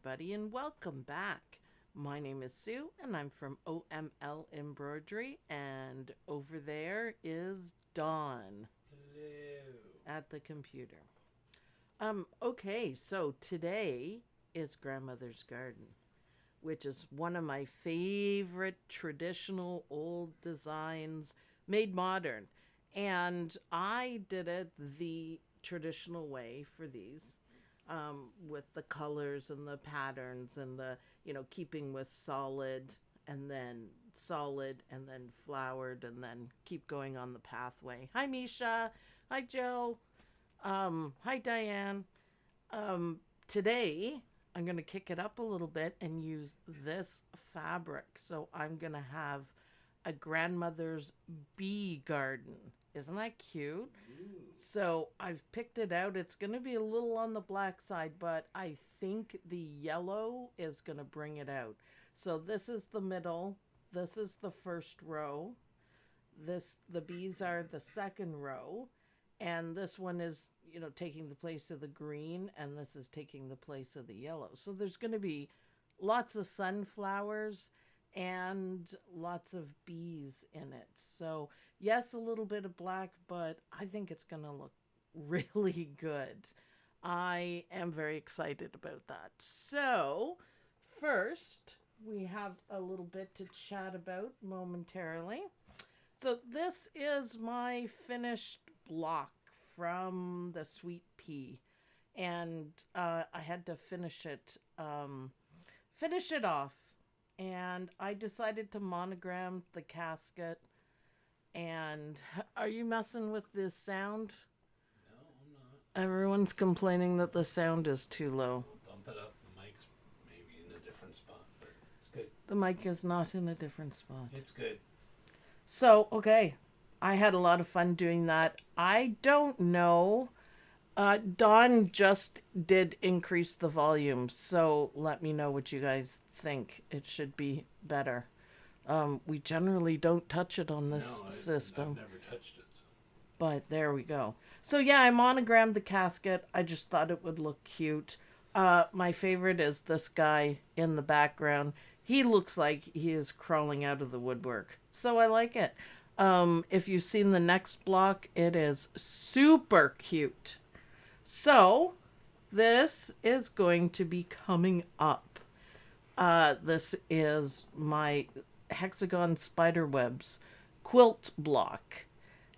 everybody, and welcome back. My name is Sue, and I'm from OML Embroidery, and over there is Dawn Hello. at the computer. Okay, so today is Grandmother's Garden, which is one of my favorite traditional old designs made modern. And I did it the traditional way for these, with the colors and the patterns and keeping with solid and then flowered and then keep going on the pathway. Hi, Misha. Hi, Jill. Hi, Diane. Today I'm going to kick it up a little bit and use this fabric. So I'm going to have a grandmother's bee garden. Isn't that cute? So I've picked it out. It's going to be a little on the black side, but I think the yellow is going to bring it out. So this is the middle. This is the first row. The bees are the second row. And this one is, taking the place of the green, and this is taking the place of the yellow. So there's going to be lots of sunflowers and lots of bees in it. So, yes, a little bit of black, but I think it's going to look really good. I am very excited about that. So, first, we have a little bit to chat about momentarily. So, this is my finished block from the sweet pea, and I had to finish it off, and I decided to monogram the casket. And are you messing with this sound? No, I'm not. Everyone's complaining that the sound is too low. Bump it up. The mic's maybe in a different spot, but it's good. The mic is not in a different spot. It's good. So, okay, I had a lot of fun doing that. I don't know. Dawn just did increase the volume, so let me know what you guys think. It should be better. We generally don't touch it on this system. I've never touched it. So. But there we go. So yeah, I monogrammed the casket. I just thought it would look cute. My favorite is this guy in the background. He looks like he is crawling out of the woodwork. So I like it. If you've seen the next block, it is super cute. So this is going to be coming up. This is my Hexagon Spiderwebs quilt block.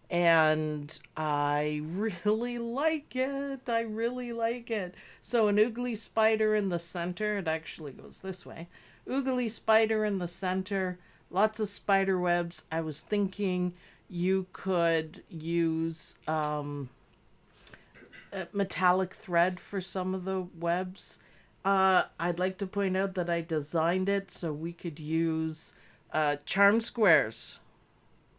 And I really like it. I really like it. So an oogly spider in the center. It actually goes this way. Oogly spider in the center. Lots of spider webs. I was thinking you could use metallic thread for some of the webs. I'd like to point out that I designed it so we could use charm squares.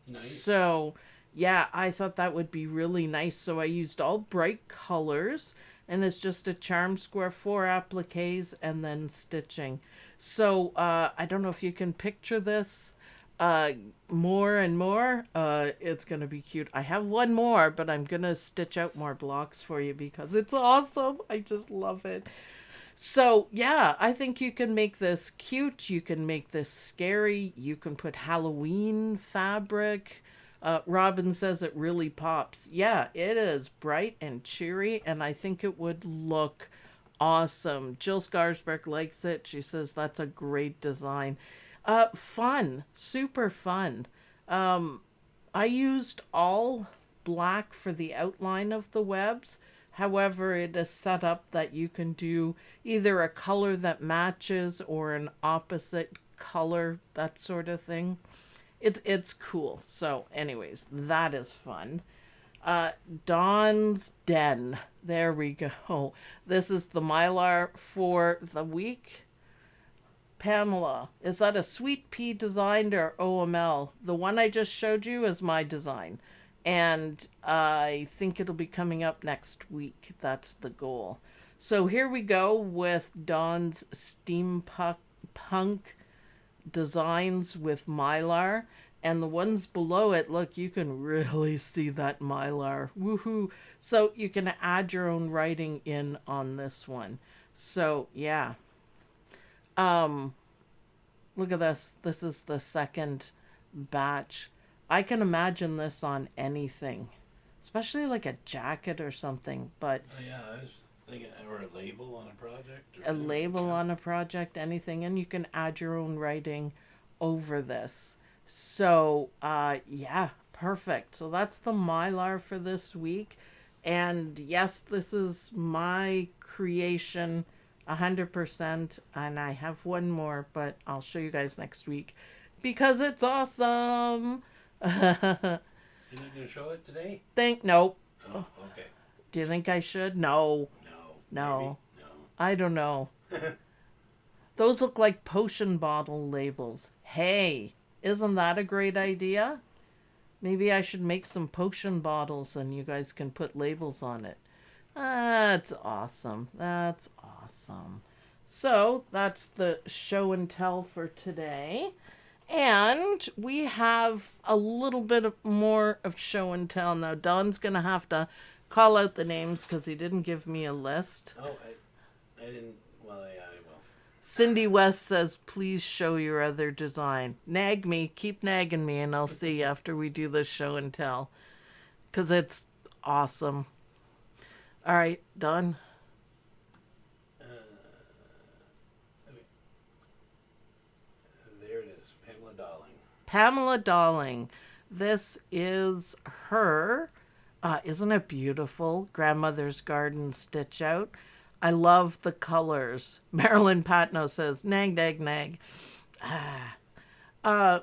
Nice. So, yeah, I thought that would be really nice. So I used all bright colors, and it's just a charm square, 4 appliques, and then stitching. So I don't know if you can picture this more and more. It's going to be cute. I have one more, but I'm going to stitch out more blocks for you because it's awesome. I just love it. So, yeah, I think you can make this cute. You can make this scary. You can put Halloween fabric. Robin says it really pops. Yeah, it is bright and cheery, and I think it would look awesome. Jill Scarsberg likes it. She says that's a great design. Fun. Super fun. I used all black for the outline of the webs. However, it is set up that you can do either a color that matches or an opposite color, that sort of thing. It's cool. So, anyways, that is fun. Dawn's Den. There we go. This is the Mylar for the week. Pamela, is that a sweet pea designed or OML? The one I just showed you is my design. And I think it'll be coming up next week. That's the goal. So here we go with Dawn's steampunk designs with Mylar. And the ones below it, look, you can really see that Mylar. Woohoo. So you can add your own writing in on this one. So, yeah. Look at this. This is the second batch. I can imagine this on anything, especially like a jacket or something, but Oh, yeah, I was thinking, or a label on a project. Or a label on a project, anything, and you can add your own writing over this. So, yeah, perfect. So that's the Mylar for this week. And yes, this is my creation 100%. And I have one more, but I'll show you guys next week because it's awesome. You're not going to show it today? Nope. Oh, okay. Do you think I should? No. No. No. Maybe? I don't know. Those look like potion bottle labels. Hey, isn't that a great idea? Maybe I should make some potion bottles and you guys can put labels on it. That's awesome. That's awesome. So that's the show and tell for today. And we have a little bit more of show and tell. Now, Don's going to have to call out the names because he didn't give me a list. Oh, I didn't. Well, yeah, I will. Cindy West says, please show your other design. Nag me. Keep nagging me, and I'll see after we do the show and tell. Because it's awesome. All right, Don. Okay. There it is. Pamela Darling. Pamela Darling. This is her. Isn't it beautiful? Grandmother's Garden stitch out. I love the colors. Marilyn Patno says, nag, nag, nag.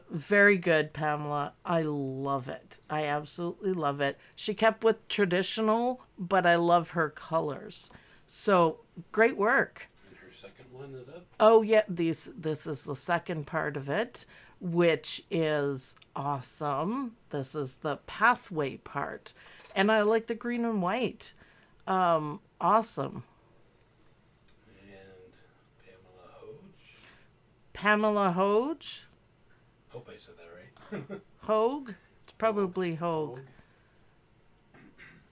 Very good, Pamela. I love it. I absolutely love it. She kept with traditional, but I love her colors. So, great work. And her second one is up? Oh, yeah, this is the second part of it, which is awesome. This is the pathway part. And I like the green and white. Awesome. And Pamela Hoge. Pamela Hoge. Hope I said that right. Hogue? It's probably Hogue.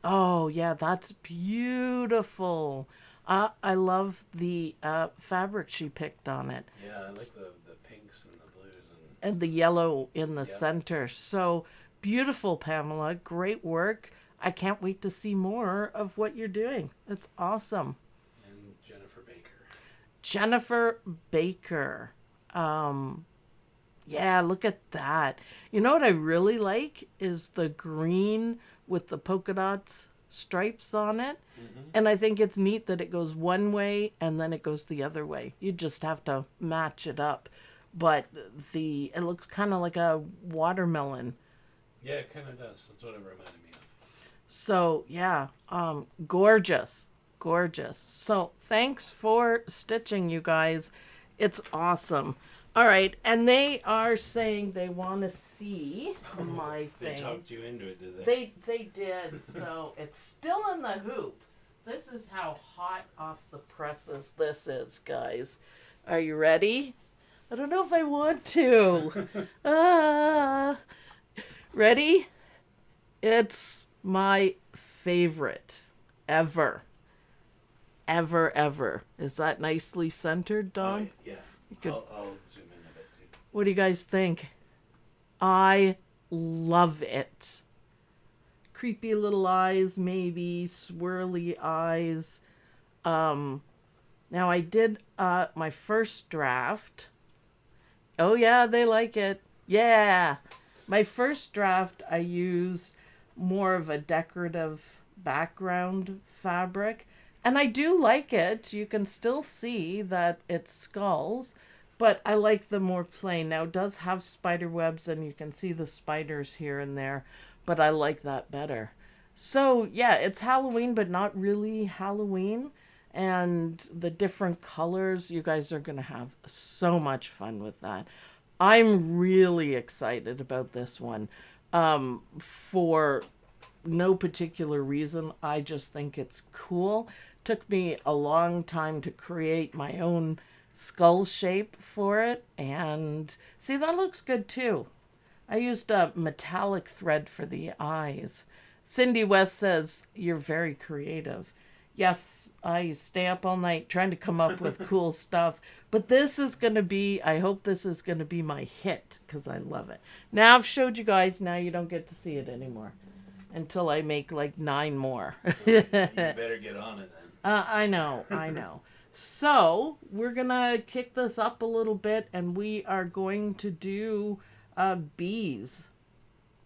Oh, yeah, that's beautiful. I love the fabric she picked on it. Yeah, I like the pinks and the blues. And the yellow in the Yep. center. So beautiful, Pamela. Great work. I can't wait to see more of what you're doing. It's awesome. And Jennifer Baker. Jennifer Baker. Yeah, look at that. You know what I really like is the green with the polka dots stripes on it. Mm-hmm. And I think it's neat that it goes one way and then it goes the other way. You just have to match it up. But it looks kind of like a watermelon. Yeah, it kind of does. That's what it reminded me of. So, yeah, gorgeous. Gorgeous. So, thanks for stitching, you guys. It's awesome. All right, and they are saying they want to see my thing. They talked you into it, did they? They did. So, it's still in the hoop. This is how hot off the presses this is, guys. Are you ready? I don't know if I want to. Ready? It's my favorite ever. Ever. Is that nicely centered, Dawn? Yeah. You could- I'll zoom in a bit too. What do you guys think? I love it. Creepy little eyes, maybe swirly eyes. Now I did my first draft. Oh yeah, they like it. Yeah. My first draft I used more of a decorative background fabric. And I do like it. You can still see that it's skulls, but I like the more plain. Now it does have spider webs and you can see the spiders here and there, but I like that better. So yeah, it's Halloween, but not really Halloween. And the different colors, you guys are going to have so much fun with that. I'm really excited about this one. For no particular reason, I just think it's cool. Took me a long time to create my own skull shape for it. And see, that looks good too. I used a metallic thread for the eyes. Cindy West says, you're very creative. Yes, I stay up all night trying to come up with cool stuff. But this is going to be, I hope this is going to be my hit because I love it. Now I've showed you guys, now you don't get to see it anymore until I make like 9 more. You better get on it then. I know. So we're going to kick this up a little bit and we are going to do bees,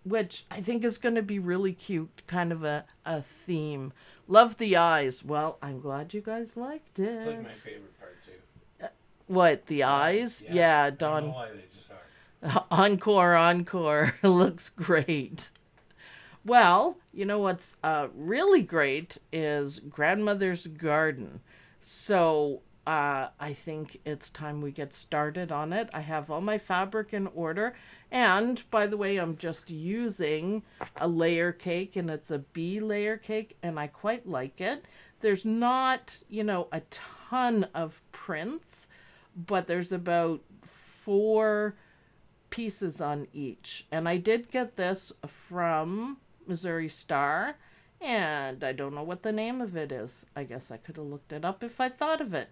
which I think is going to be really cute, kind of a theme. Love the eyes. Well, I'm glad you guys liked it. It's like my favorite part too. What, the eyes? Yeah, I don't Dawn. know why they just are. Encore. Looks great. Well, you know what's really great is Grandmother's Garden. So I think it's time we get started on it. I have all my fabric in order. And, by the way, I'm just using a layer cake, and it's a bee layer cake, and I quite like it. There's not, a ton of prints, but there's about 4 pieces on each. And I did get this from Missouri Star, and I don't know what the name of it is. I guess I could have looked it up if I thought of it.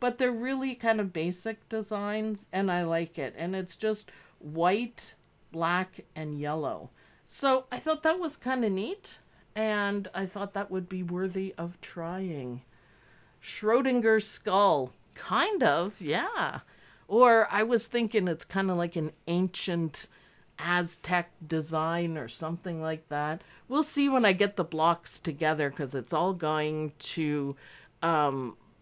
But they're really kind of basic designs, and I like it. And it's just white, black, and yellow. So I thought that was kind of neat, and I thought that would be worthy of trying. Schrodinger's skull. Kind of, yeah. Or I was thinking it's kind of like an ancient Aztec design or something like that. We'll see when I get the blocks together because it's all going to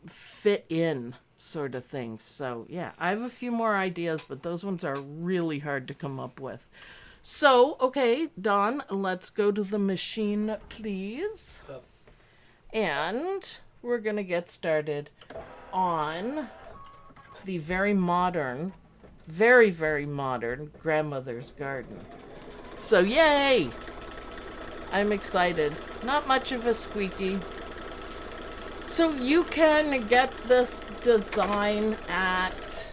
fit in sort of thing. So yeah, I have a few more ideas, but those ones are really hard to come up with. So, okay, Dawn, let's go to the machine, please. What's up? And we're going to get started on the very modern, very, very modern Grandmother's Garden. So, yay! I'm excited. Not much of a squeaky. So you can get this design at...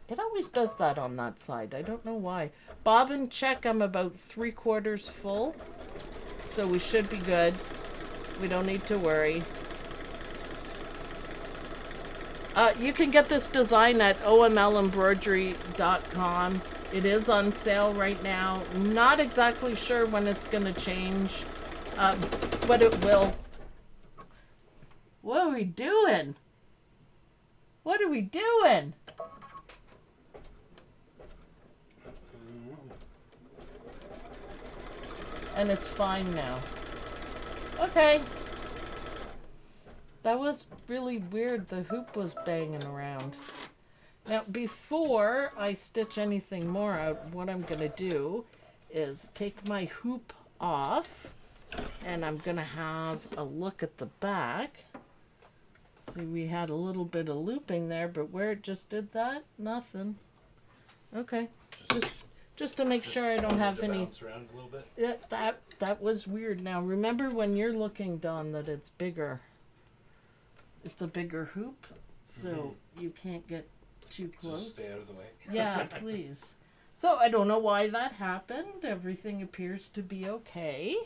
It always does that on that side. I don't know why. Bob and check, I'm about 3/4 full. So we should be good. We don't need to worry. You can get this design at omlembroidery.com. It is on sale right now. Not exactly sure when it's going to change, but it will. What are we doing? What are we doing? And it's fine now. Okay. That was really weird. The hoop was banging around. Now, before I stitch anything more out, what I'm going to do is take my hoop off, and I'm going to have a look at the back. See, we had a little bit of looping there, but where it just did that, nothing. Okay, just to make sure I don't have any. Bounce around a little bit. Yeah, that was weird. Now remember when you're looking, Dawn, that it's bigger. It's a bigger hoop, so you can't get too close. Just stay out of the way. Yeah, please. So I don't know why that happened. Everything appears to be okay.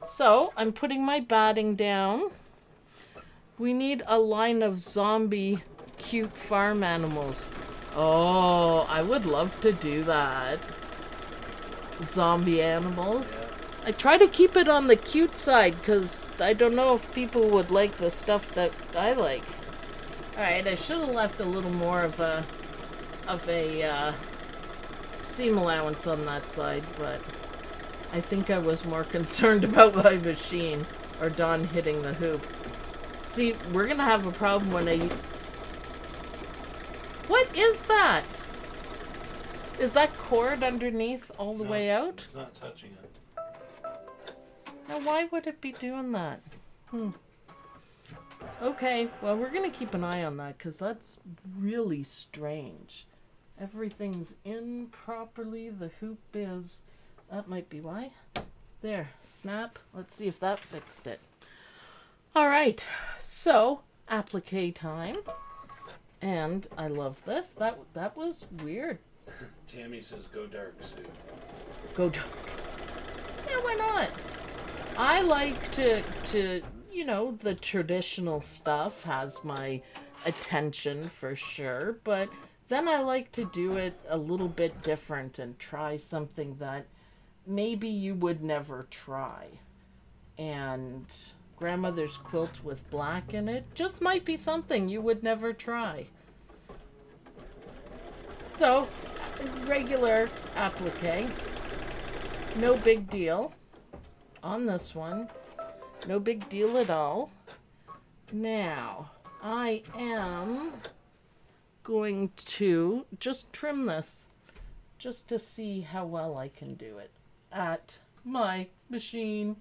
So I'm putting my batting down. We need a line of zombie cute farm animals. Oh, I would love to do that. Zombie animals. Yeah. I try to keep it on the cute side because I don't know if people would like the stuff that I like. Alright, I should have left a little more of a seam allowance on that side, but I think I was more concerned about my machine or Dawn hitting the hoop. See, we're gonna have a problem when I... What is that? Is that cord underneath all the way out? It's not touching it. Now, why would it be doing that? Okay, well, we're going to keep an eye on that because that's really strange. Everything's in properly. The hoop is... That might be why. There, snap. Let's see if that fixed it. All right, so applique time. And I love this. That was weird. Tammy says go dark, Sue. Go dark. Yeah, why not? I like to you know, the traditional stuff has my attention for sure, but then I like to do it a little bit different and try something that maybe you would never try. And grandmother's quilt with black in it just might be something you would never try. So, regular applique. No big deal on this one. No big deal at all. Now, I am going to just trim this just to see how well I can do it at my machine.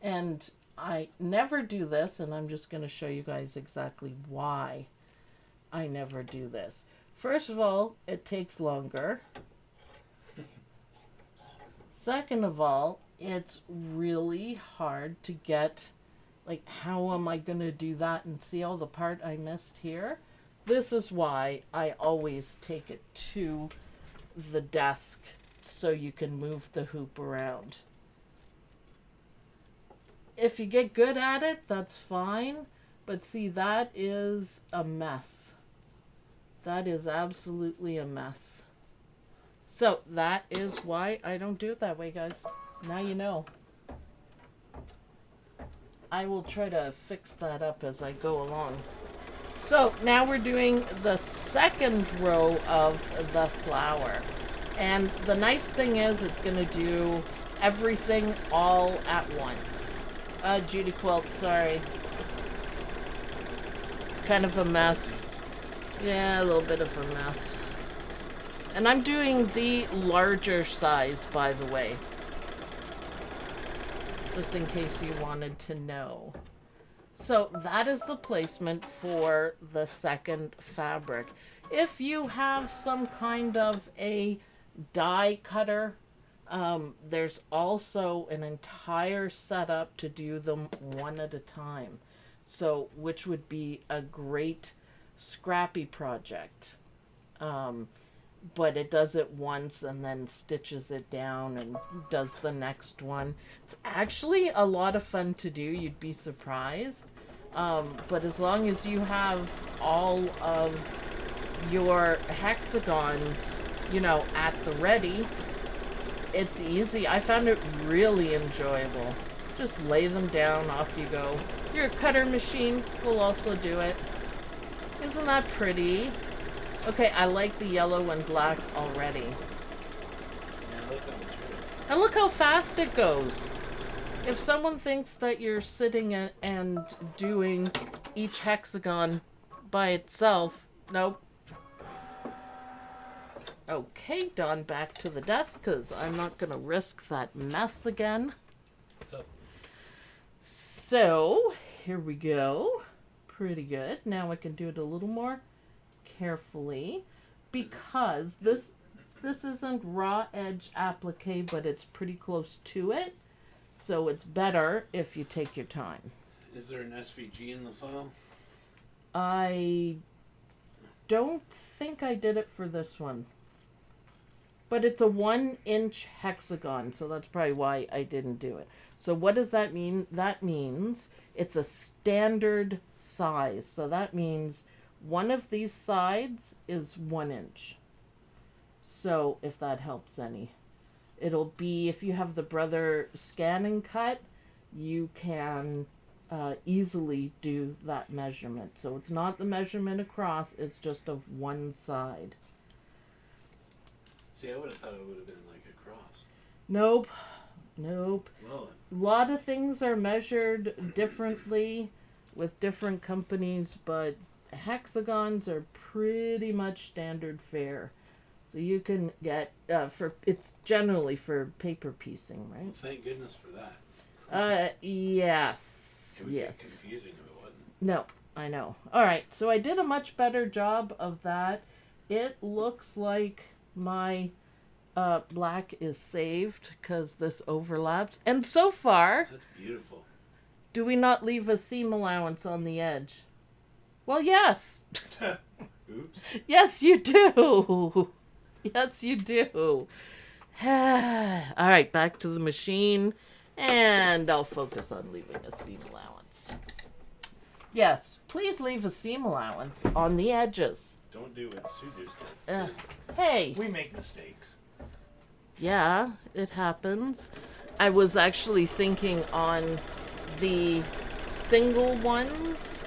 And I never do this, and I'm just going to show you guys exactly why I never do this. First of all, it takes longer. Second of all, it's really hard to get, like, how am I going to do that and see all the part I missed here? This is why I always take it to the desk so you can move the hoop around. If you get good at it, that's fine. But see, that is a mess. That is absolutely a mess. So that is why I don't do it that way, guys. Now you know. I will try to fix that up as I go along. So now we're doing the second row of the flower. And the nice thing is it's going to do everything all at once. Judy Quilt, sorry. It's kind of a mess. Yeah, a little bit of a mess. And I'm doing the larger size, by the way. Just in case you wanted to know. So that is the placement for the second fabric. If you have some kind of a die cutter, there's also an entire setup to do them one at a time. So, which would be a great scrappy project. But it does it once and then stitches it down and does the next one. It's actually a lot of fun to do. You'd be surprised. But as long as you have all of your hexagons, you know, at the ready, it's easy. I found it really enjoyable. Just lay them down, off you go. Your cutter machine will also do it. Isn't that pretty? Okay, I like the yellow and black already. Yeah, look how much better. And look how fast it goes. If someone thinks that you're sitting and doing each hexagon by itself, nope. Okay, Dawn, back to the desk, because I'm not going to risk that mess again. What's up? So, here we go. Pretty good. Now I can do it a little more carefully, because this isn't raw edge applique, but it's pretty close to it. So it's better if you take your time. Is there an SVG in the file? I don't think I did it for this one. But it's a 1-inch hexagon, so that's probably why I didn't do it. So what does that mean? That means it's a standard size. So that means one of these sides is 1 inch. So if that helps any. It'll be, if you have the Brother scan and cut, you can easily do that measurement. So it's not the measurement across, it's just of one side. See, I would have thought it would have been like a cross. Nope. Nope. Well, A lot of things are measured differently with different companies, but hexagons are pretty much standard fare. So you can get, it's generally for paper piecing, right? thank goodness for that. Yes. It would Yes. get confusing if it wasn't. No, I know. All right, so I did a much better job of that. It looks like my black is saved because this overlaps. And so far, That's beautiful. do we not leave a seam allowance on the edge? Well, yes. Oops. Yes, you do. Yes, you do. All right, back to the machine. And I'll focus on leaving a seam allowance. Yes, please leave a seam allowance on the edges. Don't do it. Sue does that. Hey. We make mistakes. Yeah, it happens. I was actually thinking on the single ones,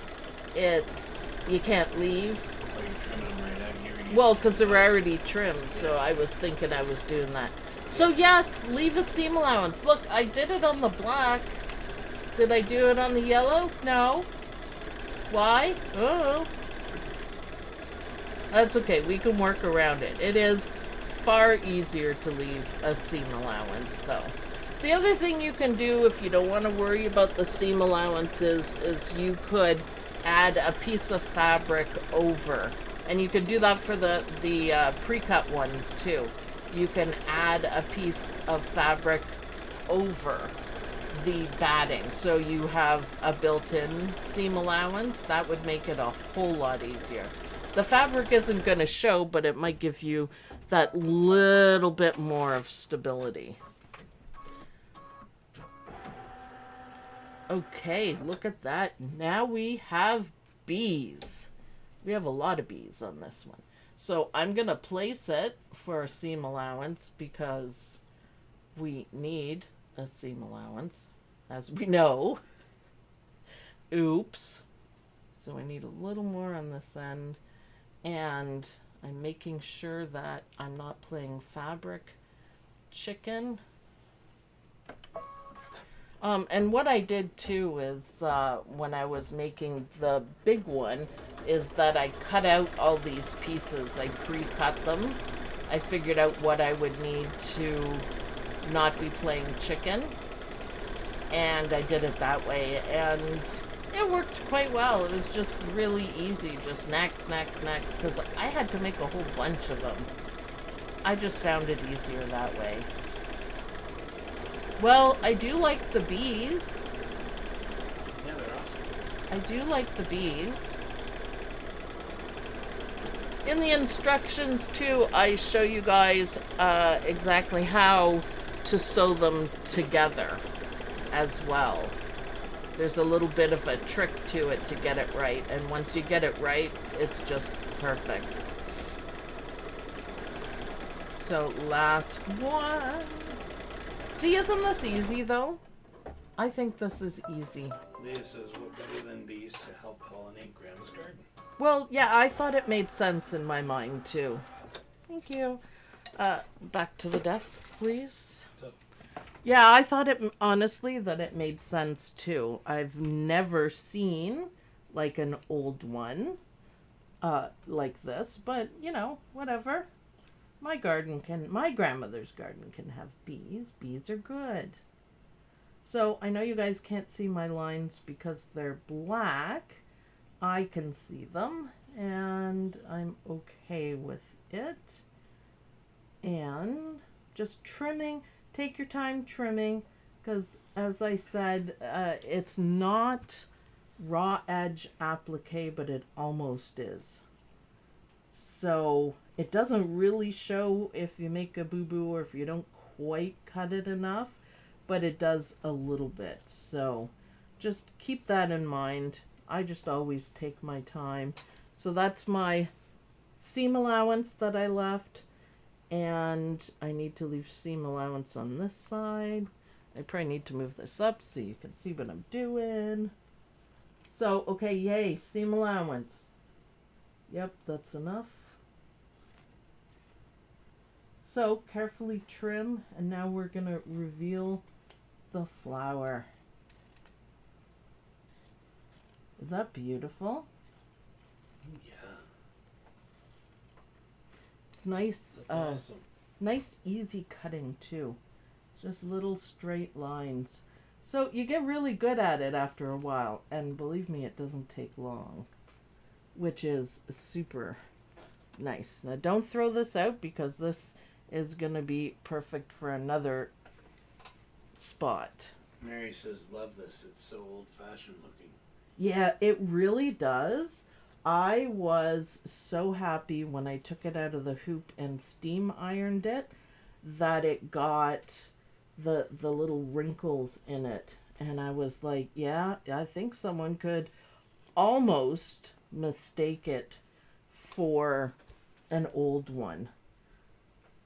you can't leave. Oh, you're trimming them right out here. Well, because they're already trimmed, so I was thinking I was doing that. So yes, leave a seam allowance. Look, I did it on the black. Did I do it on the yellow? No. Why? Oh. That's okay. We can work around it. It is far easier to leave a seam allowance, though. The other thing you can do if you don't want to worry about the seam allowances is you could add a piece of fabric over. And you can do that for the pre-cut ones, too. You can add a piece of fabric over the batting, so you have a built-in seam allowance. That would make it a whole lot easier. The fabric isn't going to show, but it might give you that little bit more of stability. Okay, look at that. Now we have bees. We have a lot of bees on this one. So I'm going to place it for a seam allowance because we need a seam allowance, as we know. Oops. So I need a little more on this end. And I'm making sure that I'm not playing fabric chicken. And what I did too is when I was making the big one is that I cut out all these pieces. I pre-cut them. I figured out what I would need to not be playing chicken. And I did it that way. And it worked quite well. It was just really easy. Just next, because I had to make a whole bunch of them. I just found it easier that way. Well, I do like the bees. Yeah, they're awesome. I do like the bees. In the instructions, too, I show you guys exactly how to sew them together as well. There's a little bit of a trick to it to get it right, and once you get it right, it's just perfect. So, last one. See, isn't this easy, though? I think this is easy. Leah says, what better than bees to help pollinate Grandma's garden? Well, yeah, I thought it made sense in my mind, too. Thank you. Back to the desk, please. So, Yeah, I thought it, honestly, that it made sense, too. I've never seen, like, an old one like this, but, you know, whatever. My grandmother's garden can have bees. Bees are good. So, I know you guys can't see my lines because they're black. I can see them, and I'm okay with it. And just trimming. Take your time trimming, because as I said, it's not raw edge applique, but it almost is. So it doesn't really show if you make a boo-boo or if you don't quite cut it enough, but it does a little bit. So just keep that in mind. I just always take my time. So that's my seam allowance that I left. And I need to leave seam allowance on this side. I probably need to move this up so you can see what I'm doing. So, okay, yay, seam allowance. Yep, that's enough. So, carefully trim, and now we're going to reveal the flower. Is that beautiful? yeah. It's nice, That's awesome. nice easy cutting too. Just little straight lines. So you get really good at it after a while, and believe me, it doesn't take long, which is super nice. Now don't throw this out because this is going to be perfect for another spot. Mary says, love this. It's so old-fashioned looking. Yeah, it really does. I was so happy when I took it out of the hoop and steam ironed it that it got the little wrinkles in it. And I was like, yeah, I think someone could almost mistake it for an old one,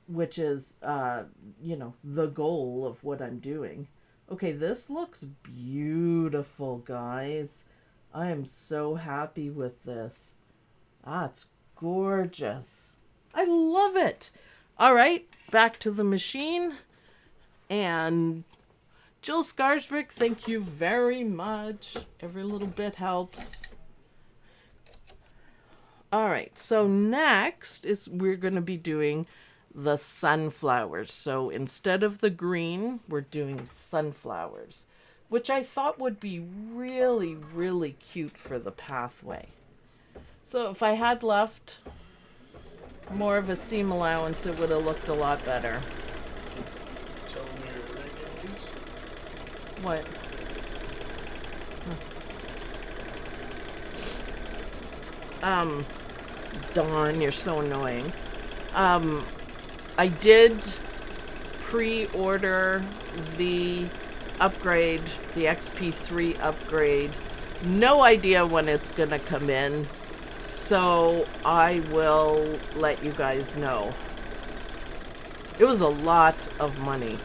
which is, the goal of what I'm doing. Okay, this looks beautiful, guys. I am so happy with this. Ah, it's gorgeous. I love it. All right, back to the machine. And Jill Scarsbrick, thank you very much. Every little bit helps. All right, so next is we're going to be doing the sunflowers. So instead of the green, we're doing sunflowers, which I thought would be really, really cute for the pathway. So if I had left more of a seam allowance, it would have looked a lot better. Tell them your range, please. What? Darn, you're so annoying. I did pre-order the upgrade, the XP3 upgrade. No idea when it's gonna come in, so I will let you guys know. It was a lot of money.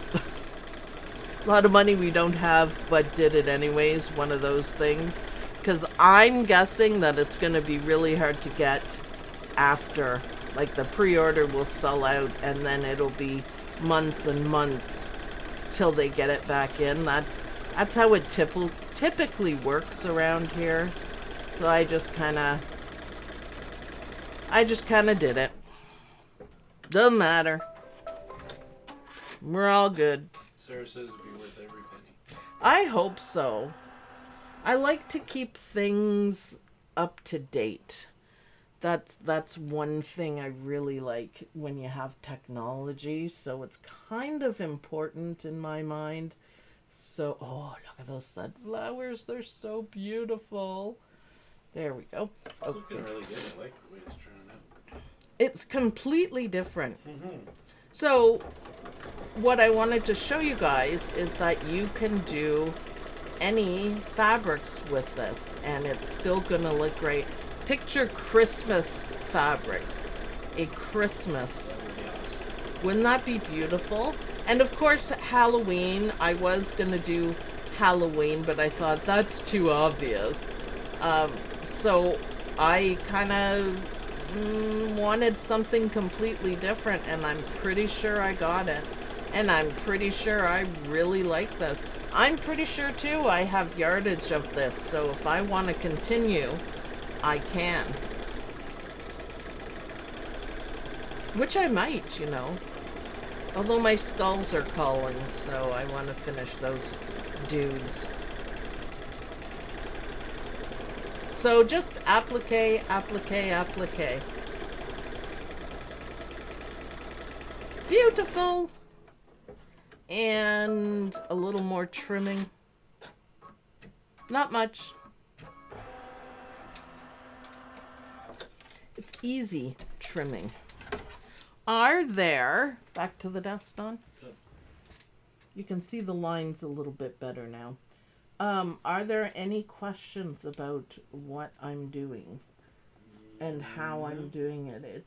A lot of money we don't have, but did it anyways. One of those things. Because I'm guessing that it's going to be really hard to get after. Like the pre-order will sell out and then it'll be months and months till they get it back in. That's how it typically works around here. So I just kind of did it. Doesn't matter. We're all good. Sarah says it'd be worth every penny. I hope so. I like to keep things up to date. That's one thing I really like when you have technology. So it's kind of important in my mind. So, oh, look at those sunflowers. They're so beautiful. There we go. It's looking really good. I like the way it's turning out. It's completely different. So what I wanted to show you guys is that you can do any fabrics with this and it's still gonna look great. Picture Christmas fabrics. A Christmas. Wouldn't that be beautiful? And of course Halloween. I was gonna do Halloween, but I thought that's too obvious. So I kind of wanted something completely different, and I'm pretty sure I got it. And I'm pretty sure I really like this. I'm pretty sure too I have yardage of this, so if I want to continue, I can. Which I might, you know. Although my skulls are calling, so I want to finish those dudes. So just applique, applique, applique. Beautiful! And a little more trimming. Not much. It's easy trimming. Are there, back to the desk, Don? You can see the lines a little bit better now. Are there any questions about what I'm doing and how I'm doing it?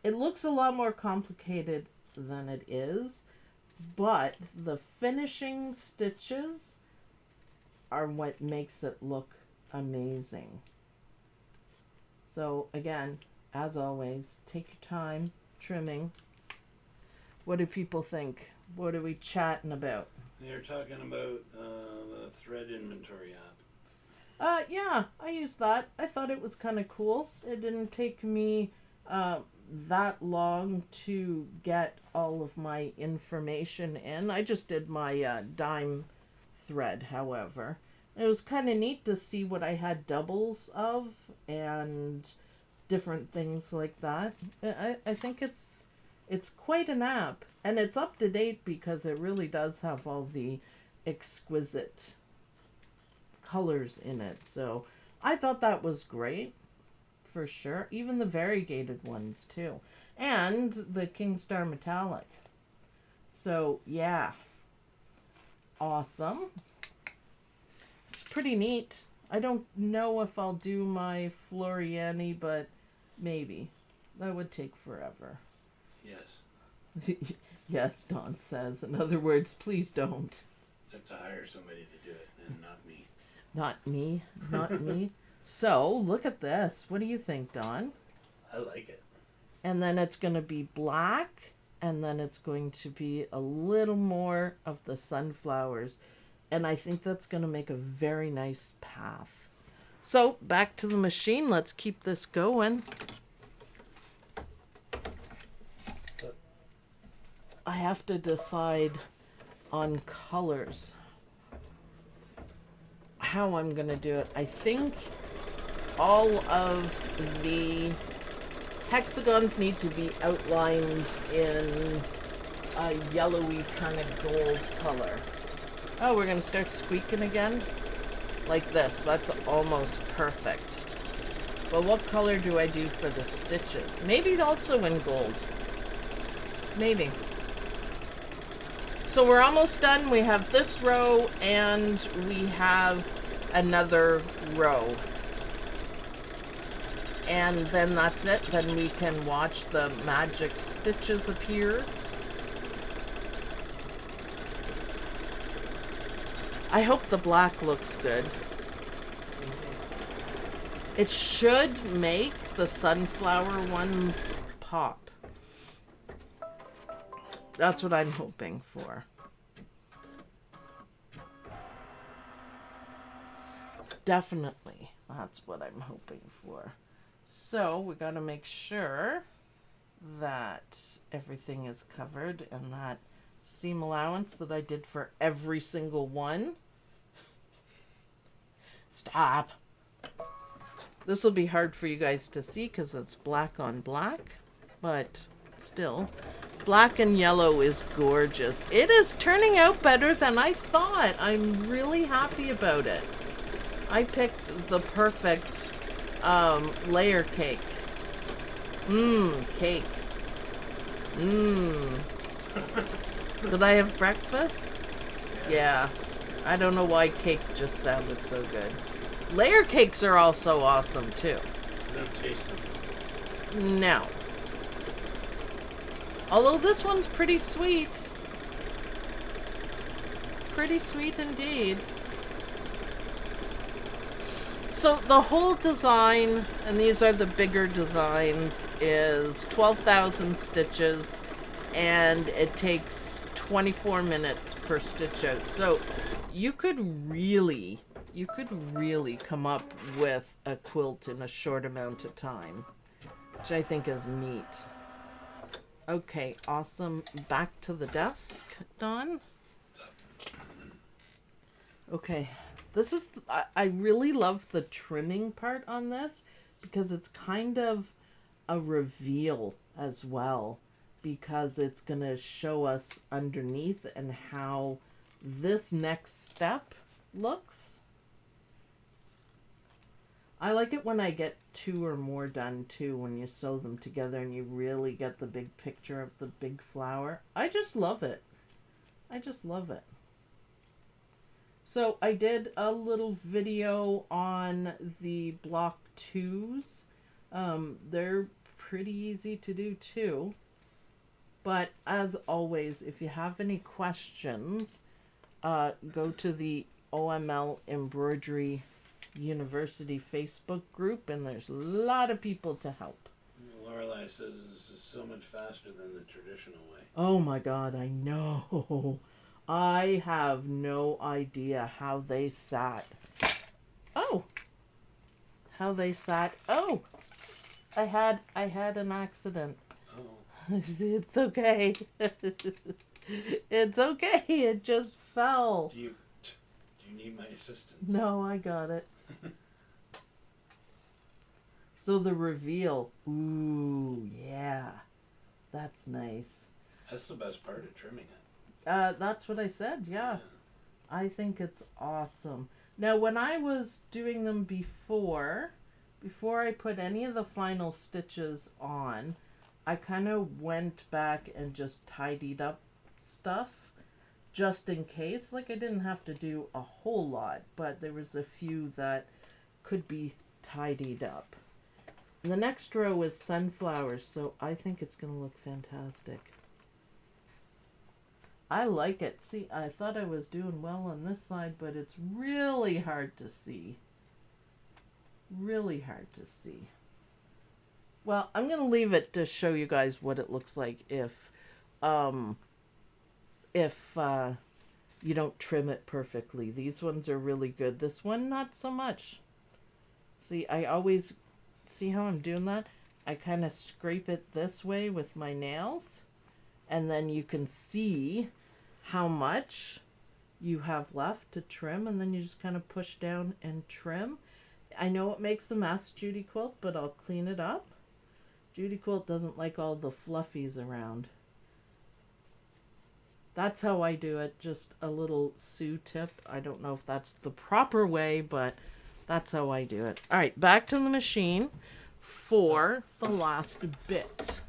It looks a lot more complicated than it is, but the finishing stitches are what makes it look amazing. So again, as always, take your time trimming. What do people think? What are we chatting about? They're talking about the thread inventory app. Yeah, I used that. I thought it was kind of cool. It didn't take me that long to get all of my information in. I just did my dime thread, however. It was kind of neat to see what I had doubles of and different things like that. I think it's quite an app, and it's up to date because it really does have all the exquisite colors in it. So I thought that was great for sure. Even the variegated ones too, and the King Star metallic. So yeah, awesome. It's pretty neat. I don't know if I'll do my Floriani, but maybe. That would take forever. Yes. Yes, Don says. In other words, please don't. I have to hire somebody to do it, and not me. Not me. Not me. So, look at this. What do you think, Don? I like it. And then it's going to be black, and then it's going to be a little more of the sunflowers. And I think that's going to make a very nice path. So, back to the machine. Let's keep this going. I have to decide on colors. How I'm going to do it. I think all of the hexagons need to be outlined in a yellowy kind of gold color. Oh, we're going to start squeaking again? Like this. That's almost perfect. But what color do I do for the stitches? Maybe also in gold. Maybe. So we're almost done. We have this row and we have another row. And then that's it. Then we can watch the magic stitches appear. I hope the black looks good. It should make the sunflower ones pop. That's what I'm hoping for. Definitely. That's what I'm hoping for. So we got to make sure that everything is covered and that seam allowance that I did for every single one. Stop. This will be hard for you guys to see because it's black on black, but still. Black and yellow is gorgeous. It is turning out better than I thought. I'm really happy about it. I picked the perfect layer cake. Cake. Did I have breakfast? Yeah. I don't know why cake just sounded so good. Layer cakes are also awesome too. I don't taste them. No. Although this one's pretty sweet. Pretty sweet indeed. So the whole design, and these are the bigger designs, is 12,000 stitches, and it takes 24 minutes per stitch out. So you could really come up with a quilt in a short amount of time, which I think is neat. Okay, awesome. Back to the desk, Dawn. Okay, this is, I really love the trimming part on this because it's kind of a reveal as well, because it's going to show us underneath and how this next step looks. I like it when I get two or more done too, when you sew them together and you really get the big picture of the big flower. I just love it. I just love it. So I did a little video on the block 2s. They're pretty easy to do too. But as always, if you have any questions, go to the OML Embroidery University Facebook group, and there's a lot of people to help. Lorelei says this is so much faster than the traditional way. Oh my God, I know. I have no idea how they sat. Oh, how they sat. Oh, I had an accident. Oh. It's okay. It's okay. It just fell. Do you need my assistance? No, I got it. So the reveal. Ooh, yeah. That's nice. That's the best part of trimming it. That's what I said, yeah. I think it's awesome. Now, when I was doing them before I put any of the final stitches on, I kind of went back and just tidied up stuff just in case. Like, I didn't have to do a whole lot, but there was a few that could be tidied up. The next row is sunflowers, so I think it's going to look fantastic. I like it. See, I thought I was doing well on this side, but it's really hard to see. Really hard to see. Well, I'm going to leave it to show you guys what it looks like if you don't trim it perfectly. These ones are really good. This one, not so much. See, I always, see how I'm doing that? I kind of scrape it this way with my nails, and then you can see how much you have left to trim, and then you just kind of push down and trim. I know it makes a mess, Judy Quilt, but I'll clean it up. Judy Quilt doesn't like all the fluffies around. That's how I do it, just a little Sue tip. I don't know if that's the proper way, but that's how I do it. All right, back to the machine for the last bit,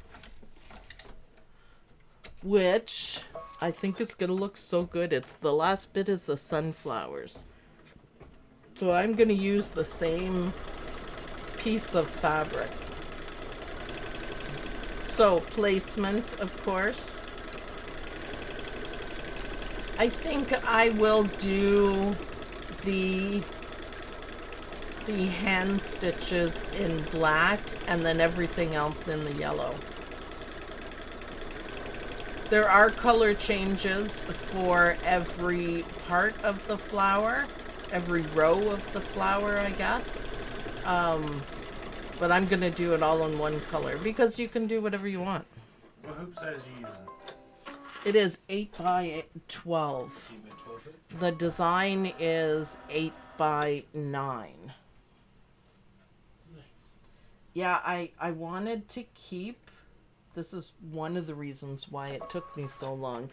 which I think is going to look so good. It's the last bit is the sunflowers. So I'm going to use the same piece of fabric. So placement, of course. I think I will do the hand stitches in black and then everything else in the yellow. There are color changes for every part of the flower, every row of the flower, I guess. But I'm going to do it all in one color because you can do whatever you want. What hoop size are you using? It is 8 by 12. 8 by 12 hoop? The design is 8 by 9. Nice. Yeah, I wanted to keep, this is one of the reasons why it took me so long.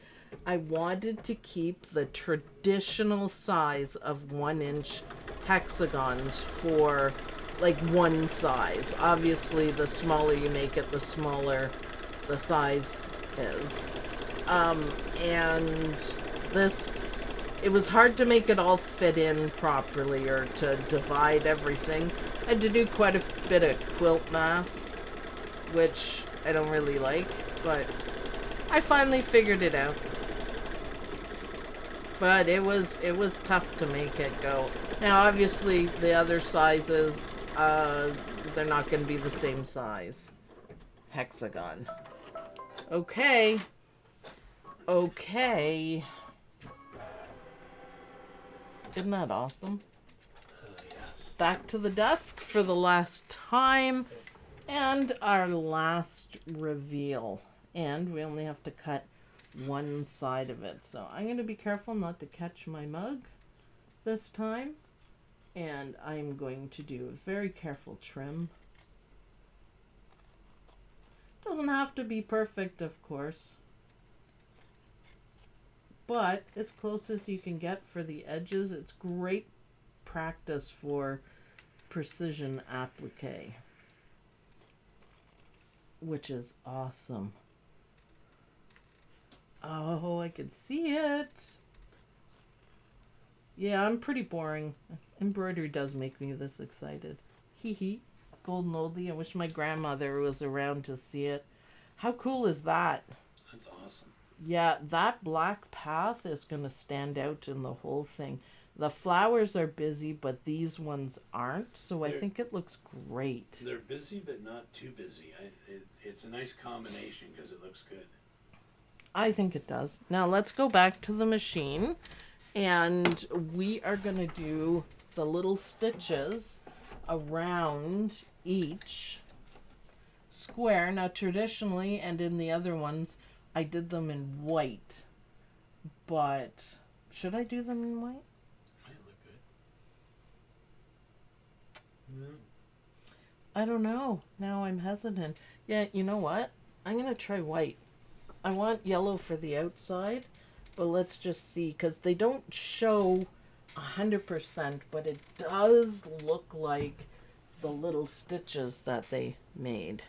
I wanted to keep the traditional size of 1-inch hexagons for like one size. Obviously, the smaller you make it, the smaller the size is. And this, it was hard to make it all fit in properly or to divide everything. I had to do quite a bit of quilt math, which I don't really like, but I finally figured it out. But it was tough to make it go. Now, obviously, the other sizes, they're not going to be the same size. Hexagon. Okay. Okay. Isn't that awesome? Yes. Back to the desk for the last time. And our last reveal. And we only have to cut one side of it. So I'm going to be careful not to catch my mug this time. And I'm going to do a very careful trim. Doesn't have to be perfect, of course. But as close as you can get for the edges, it's great practice for precision applique, which is awesome. Oh, I can see it. Yeah, I'm pretty boring. Embroidery does make me this excited. Hee hee. Golden oldie. I wish my grandmother was around to see it. How cool is that? That's awesome. Yeah, that black path is going to stand out in the whole thing. The flowers are busy, but these ones aren't, so I think it looks great. They're busy, but not too busy. It's a nice combination because it looks good. I think it does. Now let's go back to the machine, and we are going to do the little stitches around each square. Now traditionally, and in the other ones, I did them in white, but should I do them in white? Might look good. No. I don't know. Now I'm hesitant. Yeah, you know what? I'm going to try white. I want yellow for the outside, but let's just see, because they don't show 100%, but it does look like the little stitches that they made.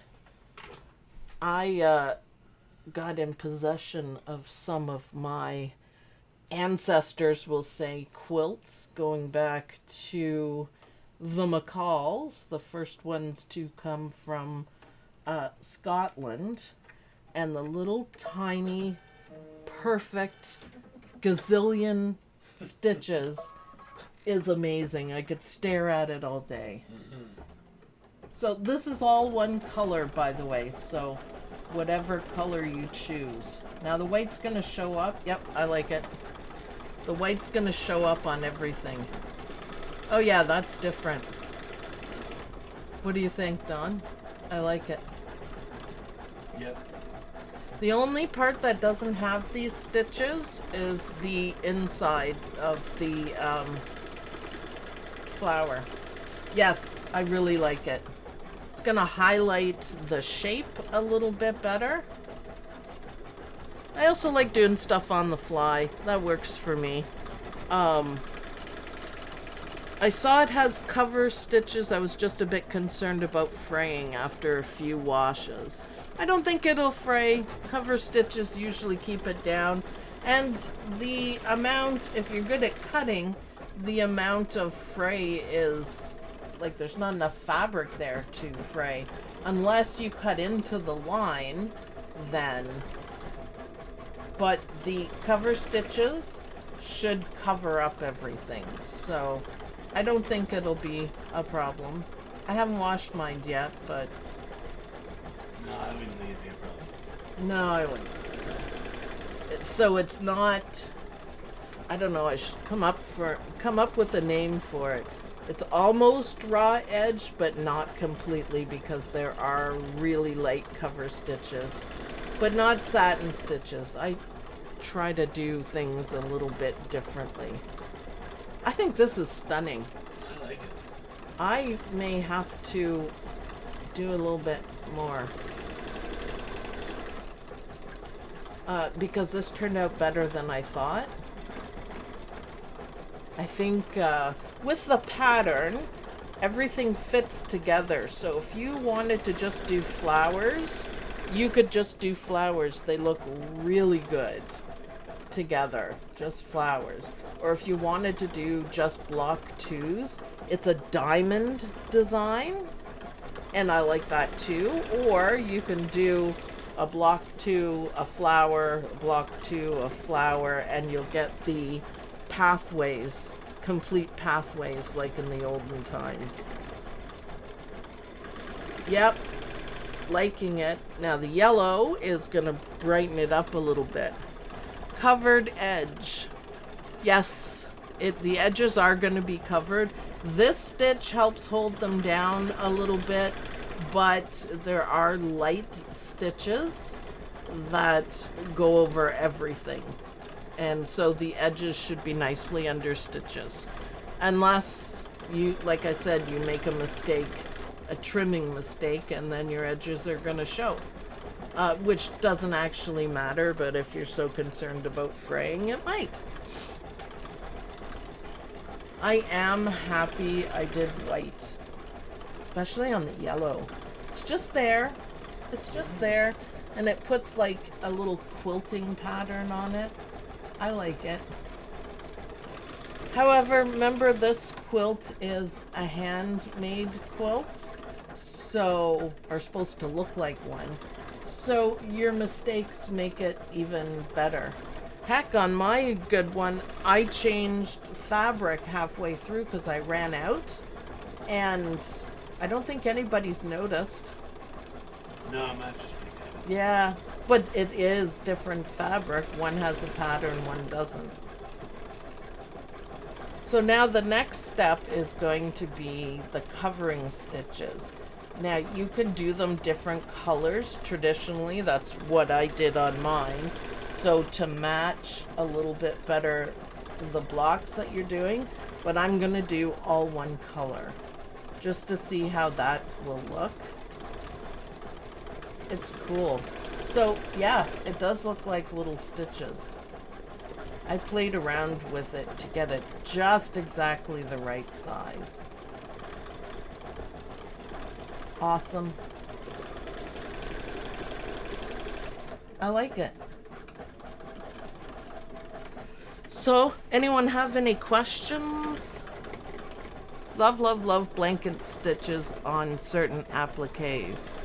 I got in possession of some of my ancestors, will say, quilts, going back to the McCalls, the first ones to come from Scotland, and the little tiny, perfect gazillion stitches is amazing. I could stare at it all day. So this is all one color, by the way, so whatever color you choose. Now the white's going to show up. Yep, I like it. The white's going to show up on everything. Oh yeah, that's different. What do you think, Don? I like it. Yep. The only part that doesn't have these stitches is the inside of the flower. Yes, I really like it. It's gonna highlight the shape a little bit better. I also like doing stuff on the fly. That works for me. I saw it has cover stitches. I was just a bit concerned about fraying after a few washes. I don't think it'll fray. Cover stitches usually keep it down. And the amount, if you're good at cutting, the amount of fray is, like, there's not enough fabric there to fray. Unless you cut into the line, then. But the cover stitches should cover up everything. So I don't think it'll be a problem. I haven't washed mine yet, but... No, I wouldn't think it'd be a problem. No, I wouldn't think so. So it's not... I don't know, I should come up with a name for it. It's almost raw edge, but not completely, because there are really light cover stitches. But not satin stitches. I try to do things a little bit differently. I think this is stunning. I like it. I may have to do a little bit more. Because this turned out better than I thought. I think with the pattern, everything fits together. So if you wanted to just do flowers, you could just do flowers. They look really good together, just flowers. Or if you wanted to do just block twos, it's a diamond design, and I like that too. Or you can do a block two, a flower, a block two, a flower, and you'll get the pathways, complete pathways like in the olden times. Yep, liking it. Now the yellow is gonna brighten it up a little bit. Covered edge. Yes, the edges are gonna be covered. This stitch helps hold them down a little bit, but there are light stitches that go over everything. And so the edges should be nicely under stitches. Unless you, like I said, you make a mistake, a trimming mistake, and then your edges are gonna show. Which doesn't actually matter, but if you're so concerned about fraying, it might. I am happy I did white, especially on the yellow. It's just there. It's just there, and it puts like a little quilting pattern on it. I like it. However, remember this quilt is a handmade quilt, so, or supposed to look like one. So your mistakes make it even better. Heck, on my good one, I changed fabric halfway through because I ran out, and I don't think anybody's noticed. No, I'm not just making it. Yeah, but it is different fabric. One has a pattern, one doesn't. So now the next step is going to be the covering stitches. Now you can do them different colors. Traditionally, that's what I did on mine. So to match a little bit better the blocks that you're doing, but I'm gonna do all one color just to see how that will look. It's cool. So yeah, it does look like little stitches. I played around with it to get it just exactly the right size. Awesome. I like it. So, anyone have any questions? Love, love, love blanket stitches on certain appliques.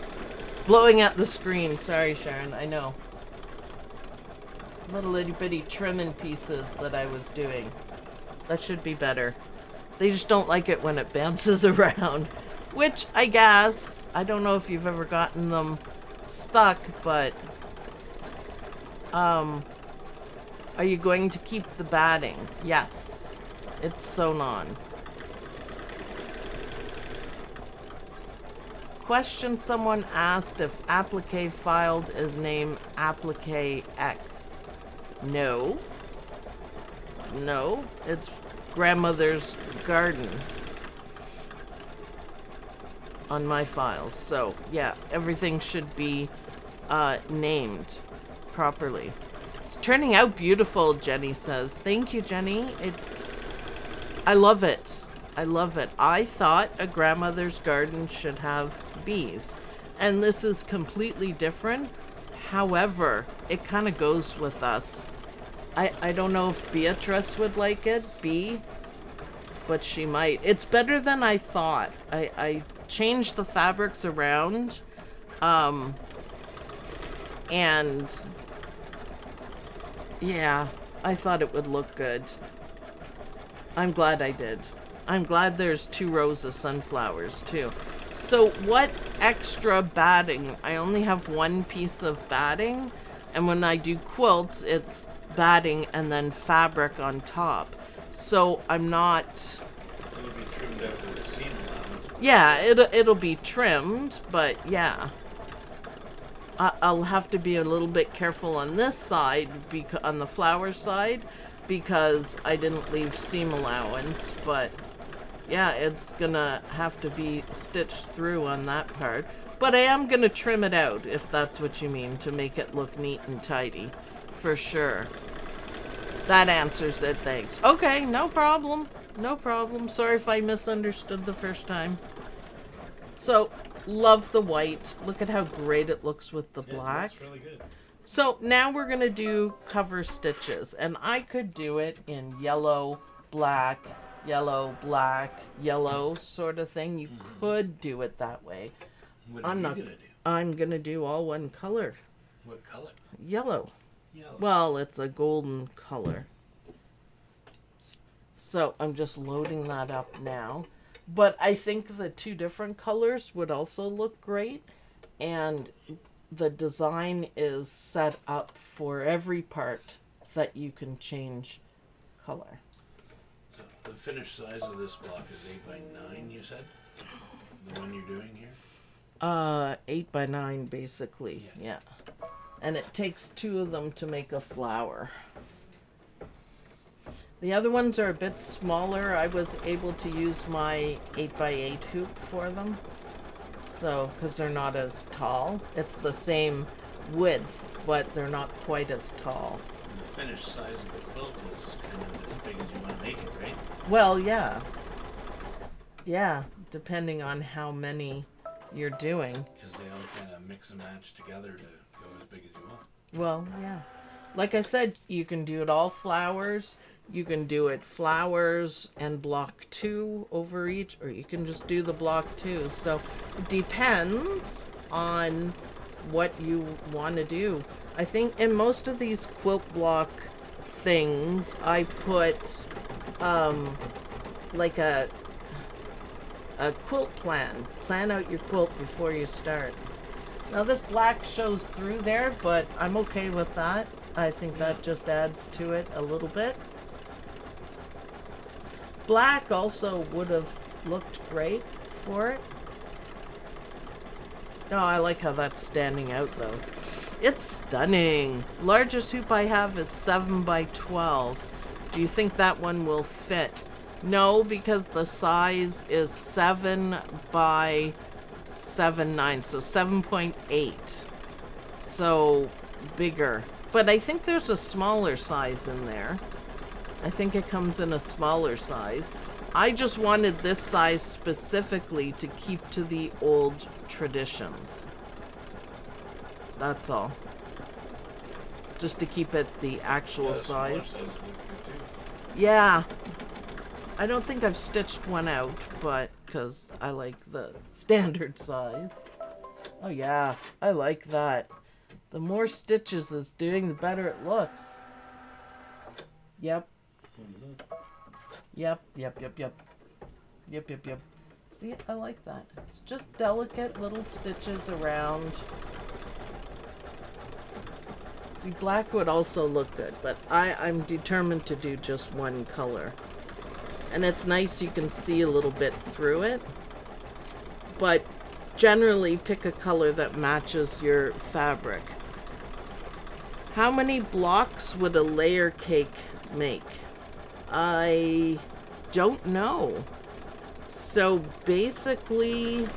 Blowing at the screen. Sorry, Sharon. I know. Little itty bitty trimming pieces that I was doing. That should be better. They just don't like it when it bounces around. Which, I guess, I don't know if you've ever gotten them stuck, but... Are you going to keep the batting? Yes. It's sewn on. Question someone asked if applique filed is named applique X. No. No, it's grandmother's garden on my files. So, yeah, everything should be named properly. It's turning out beautiful, Jenny says. Thank you, Jenny. I love it. I love it. I thought a grandmother's garden should have bees, and this is completely different. However, it kind of goes with us. I don't know if Beatrice would like it, but she might. It's better than I thought. I changed the fabrics around, and yeah, I thought it would look good. I'm glad I did. I'm glad there's 2 rows of sunflowers too. So what extra batting? I only have 1 piece of batting, and when I do quilts, it's batting and then fabric on top. So I'm not... It'll be trimmed out with the seam allowance. Yeah, it'll be trimmed, but yeah. I'll have to be a little bit careful on this side, on the flower side, because I didn't leave seam allowance, but yeah, it's gonna have to be stitched through on that part. But I am gonna trim it out, if that's what you mean, to make it look neat and tidy. For sure. That answers it, thanks. Okay, no problem. No problem. Sorry if I misunderstood the first time. So, love the white. Look at how great it looks with the black. That's really good. So, now we're going to do cover stitches. And I could do it in yellow, black, yellow, black, yellow sort of thing. You could do it that way. What are you going to do? I'm going to do all one color. What color? Yellow. Yellow. Well, it's a golden color. So I'm just loading that up now. But I think the 2 different colors would also look great. And the design is set up for every part that you can change color. So the finished size of this block is 8 by 9, you said? The one you're doing here? 8 by 9 basically, yeah. And it takes 2 of them to make a flower. The other ones are a bit smaller. I was able to use my 8 by 8 hoop for them. So, because they're not as tall. It's the same width, but they're not quite as tall. And the finished size of the quilt is kind of as big as you want to make it, right? Well, yeah. Yeah, depending on how many you're doing. Because they all kind of mix and match together to go as big as you want. Well, yeah. Like I said, you can do it all flowers. You can do it flowers and block 2 over each, or you can just do the block 2. So it depends on what you want to do. I think in most of these quilt block things, I put like a quilt plan. Plan out your quilt before you start. Now this black shows through there, but I'm okay with that. I think that just adds to it a little bit. Black also would have looked great for it. Oh, I like how that's standing out though. It's stunning. Largest hoop I have is 7 by 12. Do you think that one will fit? No, because the size is 7 by 7.9, so 7.8. So bigger. But I think there's a smaller size in there. I think it comes in a smaller size. I just wanted this size specifically to keep to the old traditions. That's all. just to keep it the actual Yeah, smaller size. size would be good too. Yeah. I don't think I've stitched one out, but because I like the standard size. Oh yeah, I like that. The more stitches it's doing, the better it looks. Yep. Yep. See, I like that. It's just delicate little stitches around. See, black would also look good, but I'm determined to do just one color. And it's nice you can see a little bit through it. But generally pick a color that matches your fabric. How many blocks would a layer cake make? I don't know. So basically,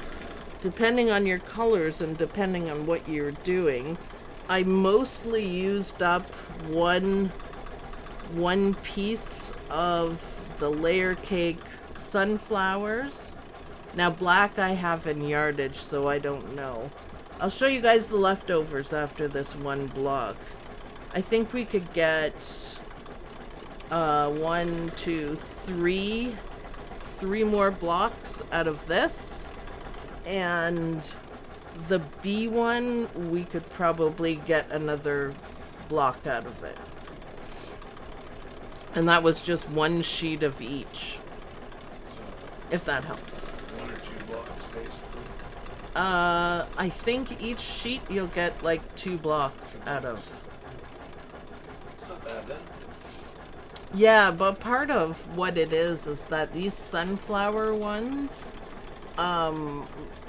depending on your colors and depending on what you're doing, I mostly used up one piece of the layer cake sunflowers. Now black I have in yardage, so I don't know. I'll show you guys the leftovers after this one block. I think we could get 1, 2, 3 more blocks out of this, and the B one we could probably get another block out of it. And that was just one sheet of each, if that helps. 1 or 2 blocks, basically. I think each sheet you'll get like 2 blocks out of. It's not bad then. Yeah, but part of what it is that these sunflower ones,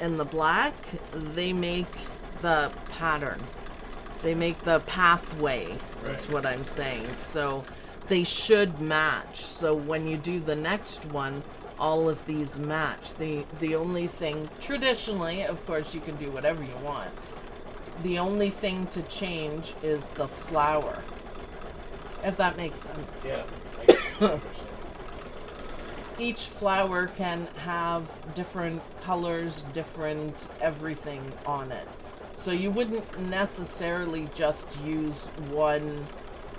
in the black, they make the pattern. They make the pathway, is what I'm saying. So they should match. So when you do the next one, all of these match. The only thing, traditionally, of course you can do whatever you want. The only thing to change is the flower. If that makes sense. Yeah. I get what you're saying. Each flower can have different colors, different everything on it. So you wouldn't necessarily just use one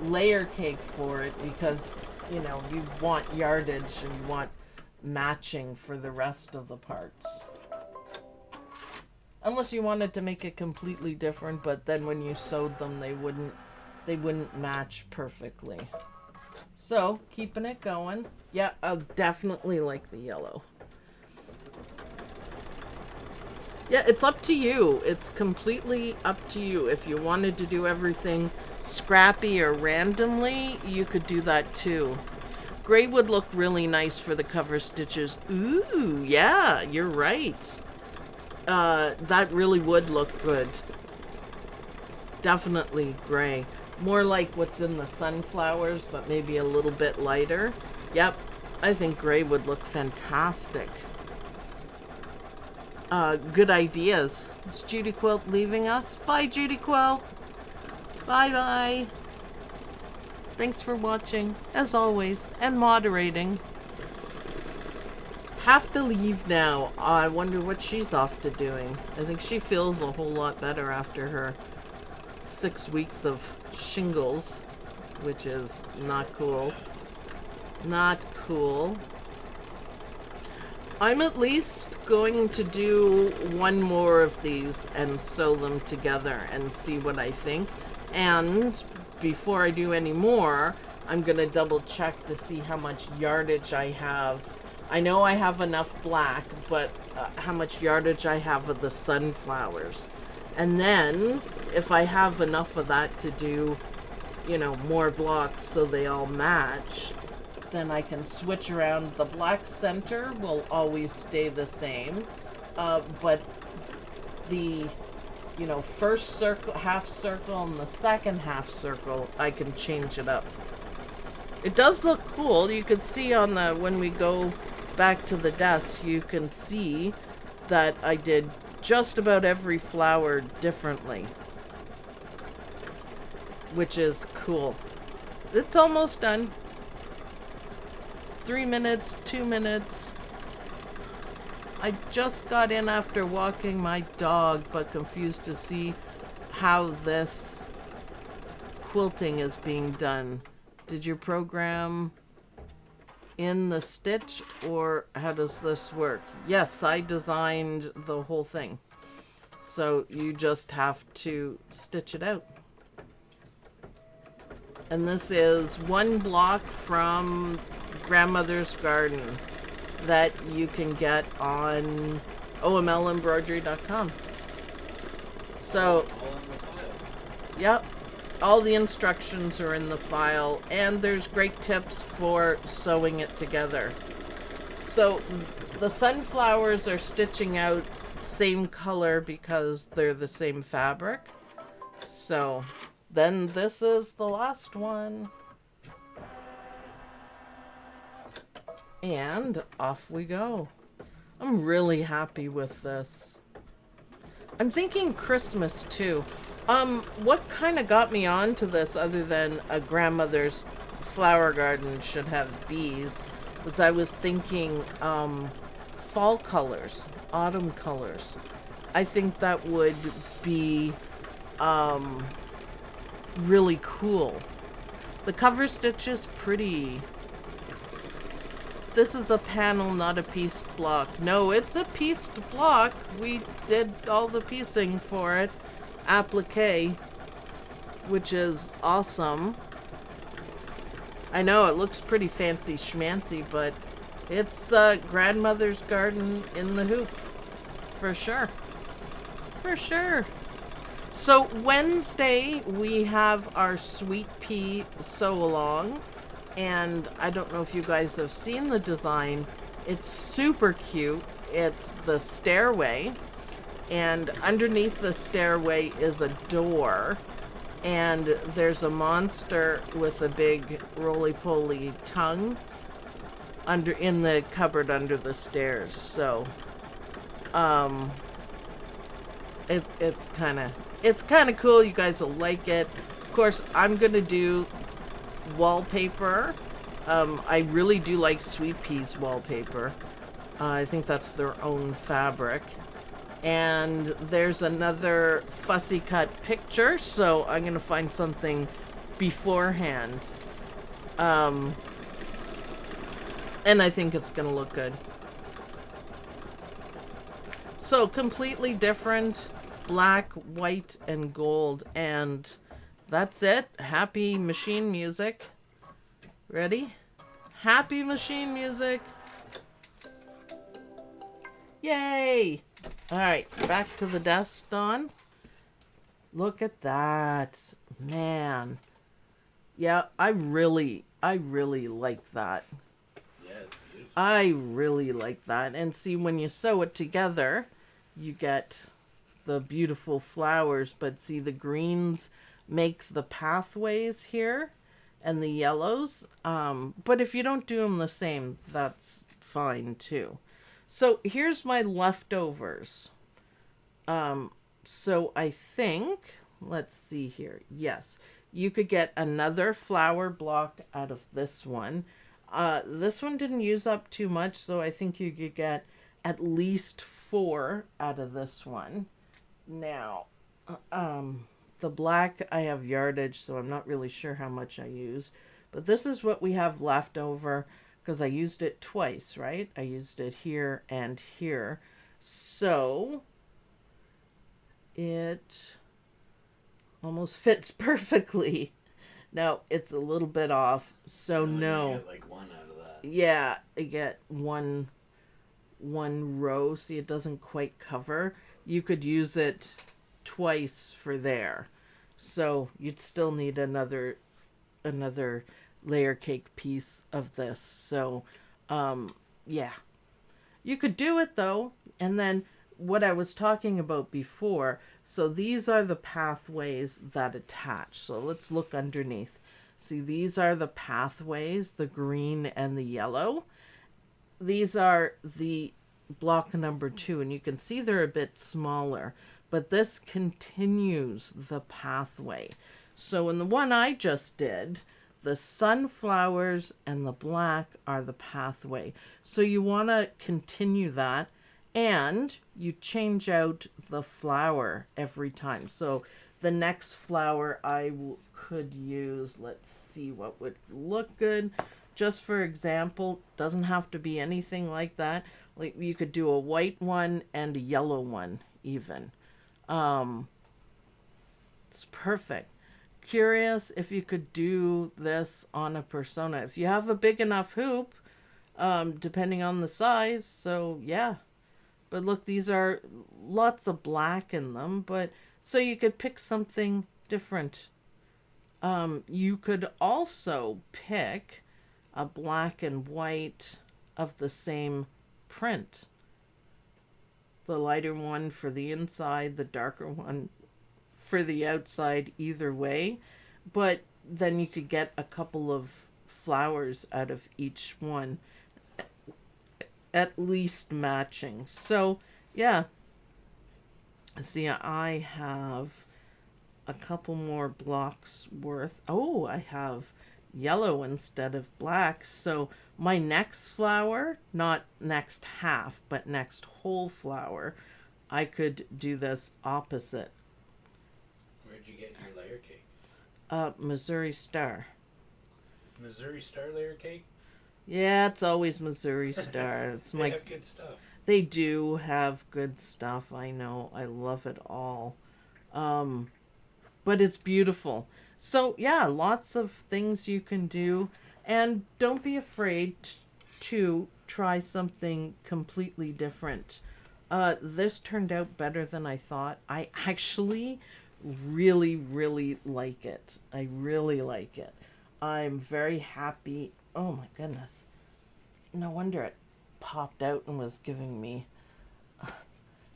layer cake for it because, you know, you want yardage and you want matching for the rest of the parts. Unless you wanted to make it completely different, but then when you sewed them, they wouldn't match perfectly. So, keeping it going. Yeah, I'll definitely like the yellow. Yeah, it's up to you. It's completely up to you. If you wanted to do everything scrappy or randomly, you could do that too. Gray would look really nice for the cover stitches. Ooh, yeah, you're right. That really would look good. Definitely gray. More like what's in the sunflowers, but maybe a little bit lighter. Yep, I think gray would look fantastic. Good ideas. Is Judy Quilt leaving us? Bye, Judy Quilt. Bye-bye. Thanks for watching, as always, and moderating. Have to leave now. I wonder what she's off to doing. I think she feels a whole lot better after her 6 weeks of shingles, which is not cool. Not cool. I'm at least going to do one more of these and sew them together and see what I think. And before I do any more, I'm gonna double check to see how much yardage I have. I know I have enough black, but how much yardage I have of the sunflowers. And then, if I have enough of that to do, you know, more blocks so they all match, then I can switch around. The black center will always stay the same, but the, you know, first circle, half circle, and the second half circle, I can change it up. It does look cool. You can see on the, when we go back to the desk, you can see that I did just about every flower differently, which is cool. It's almost done. 3 minutes, 2 minutes. I just got in after walking my dog, but confused to see how this quilting is being done. Did you program in the stitch, or how does this work? Yes, I designed the whole thing. So you just have to stitch it out. And this is one block from Grandmother's Garden that you can get on omlembroidery.com. So, yep, all the instructions are in the file, and there's great tips for sewing it together. So the sunflowers are stitching out same color because they're the same fabric. So then this is the last one. And off we go. I'm really happy with this. I'm thinking Christmas too. What kind of got me onto this, other than a grandmother's flower garden should have bees, was I was thinking fall colors, autumn colors. I think that would be really cool. The cover stitch is pretty. This is a panel, not a pieced block. No, it's a pieced block. We did all the piecing for it. Applique, which is awesome. I know it looks pretty fancy schmancy, but it's grandmother's garden in the hoop. For sure. For sure. So Wednesday we have our sweet pea sew along. And I don't know if you guys have seen the design. It's super cute. It's the stairway. And underneath the stairway is a door. And there's a monster with a big roly-poly tongue in the cupboard under the stairs. So, it's kind of cool. You guys will like it. Of course, I'm gonna do wallpaper. I really do like Sweet Pea's wallpaper. I think that's their own fabric. And there's another fussy cut picture, so I'm gonna find something beforehand. And I think it's gonna look good. So completely different, black, white, and gold, and that's it. Happy machine music. Ready? Happy machine music. Yay! Alright, back to the desk, Dawn. Look at that. Man. Yeah, I really like that. Yeah, it's beautiful. I really like that. And see, when you sew it together, you get the beautiful flowers, but see, the greens make the pathways here and the yellows. But if you don't do them the same, that's fine too. So here's my leftovers. So I think, let's see here. Yes, you could get another flower block out of this one. This one didn't use up too much, so I think you could get at least 4 out of this one. Now, the black, I have yardage, so I'm not really sure how much I use. But this is what we have left over, because I used it twice, right? I used it here and here. So it almost fits perfectly. Now, it's a little bit off, so no. You get like 1 out of that. Yeah, I get one row. See, it doesn't quite cover. You could use it twice for there. So you'd still need another layer cake piece of this. So, yeah. You could do it though. And then what I was talking about before, so these are the pathways that attach. So let's look underneath. See, these are the pathways, the green and the yellow. These are the block number 2, and you can see they're a bit smaller, but this continues the pathway. So in the one I just did, the sunflowers and the black are the pathway. So you want to continue that, and you change out the flower every time. So the next flower could use, let's see what would look good. Just for example, doesn't have to be anything like that. Like you could do a white one and a yellow one even. It's perfect. Curious if you could do this on a persona. If you have a big enough hoop, depending on the size. So yeah. But look, these are lots of black in them, but so you could pick something different. You could also pick a black and white of the same print. The lighter one for the inside, the darker one for the outside, either way. But then you could get a couple of flowers out of each one, at least matching. So yeah, see, I have a couple more blocks worth. Oh, I have yellow instead of black. So my next flower, not next half, but next whole flower, I could do this opposite. Where'd you get your layer cake? Missouri Star. Missouri Star layer cake? Yeah, it's always Missouri Star. It's they have good stuff. They do have good stuff. I know. I love it all. But it's beautiful. So yeah, lots of things you can do, and don't be afraid to try something completely different. This turned out better than I thought. I actually really, really like it. I really like it. I'm very happy. Oh my goodness. No wonder it popped out and was giving me. Okay.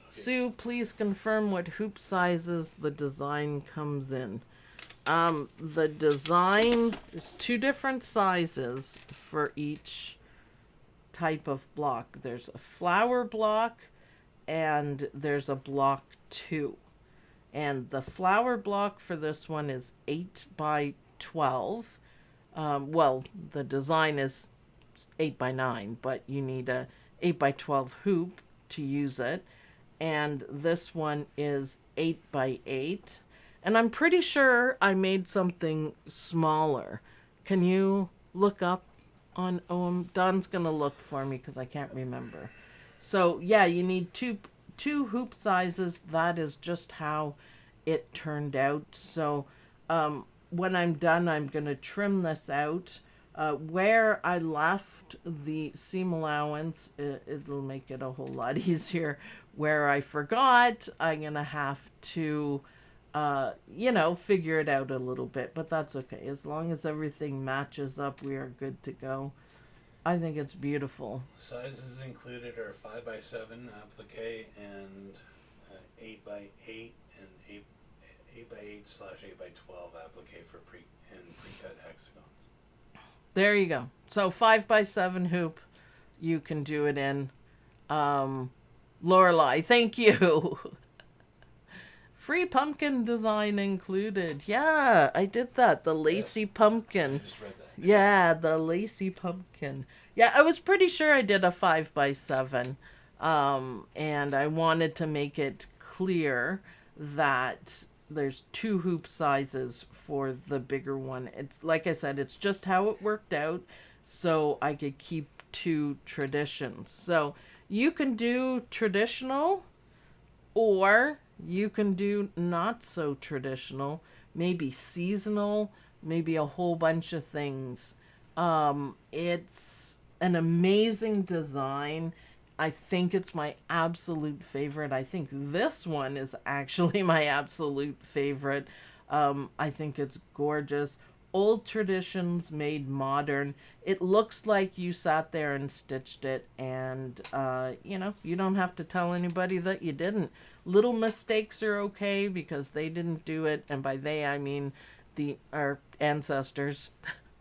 Sue, please confirm what hoop sizes the design comes in. The design is 2 different sizes for each type of block. There's a flower block and there's a block 2. And the flower block for this one is 8 by 12. Well, the design is 8 by 9, but you need a 8 by 12 hoop to use it. And this one is 8 by 8. And I'm pretty sure I made something smaller. Can you look up on OM? Don's going to look for me because I can't remember. So yeah, you need two hoop sizes. That is just how it turned out. So when I'm done, I'm going to trim this out. Where I left the seam allowance, it'll make it a whole lot easier. Where I forgot, I'm going to have to, figure it out a little bit. But that's okay. As long as everything matches up, we are good to go. I think it's beautiful. Sizes included are 5 by 7 applique and 8 by 8 and 8 by 8 / 8 by 12 applique for pre-cut hexagons. There you go. So 5 by 7 hoop, you can do it in. Lorelei, thank you. Free pumpkin design included. Yeah, I did that. The lacy pumpkin. I just read that. Yeah, the lacy pumpkin. Yeah, I was pretty sure I did a 5 by 7. And I wanted to make it clear that there's 2 hoop sizes for the bigger one. It's like I said, it's just how it worked out, so I could keep 2 traditions. So you can do traditional, or you can do not so traditional, maybe seasonal, maybe a whole bunch of things. It's an amazing design. I think it's my absolute favorite. I think this one is actually my absolute favorite. I think it's gorgeous. Old traditions made modern. It looks like you sat there and stitched it, and you don't have to tell anybody that you didn't. Little mistakes are okay because they didn't do it, and by they I mean our ancestors,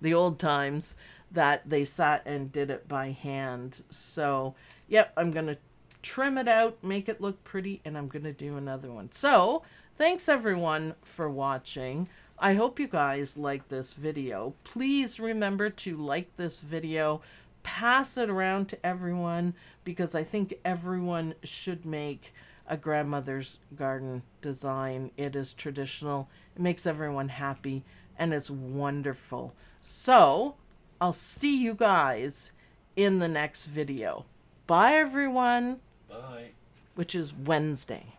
the old times, that they sat and did it by hand. So yep, I'm gonna trim it out, make it look pretty, and I'm gonna do another one. So thanks everyone for watching. I hope you guys like this video. Please remember to like this video, pass it around to everyone, because I think everyone should make a grandmother's garden design. It is traditional, it makes everyone happy, and it's wonderful. So I'll see you guys in the next video. Bye, everyone. Bye. Which is Wednesday.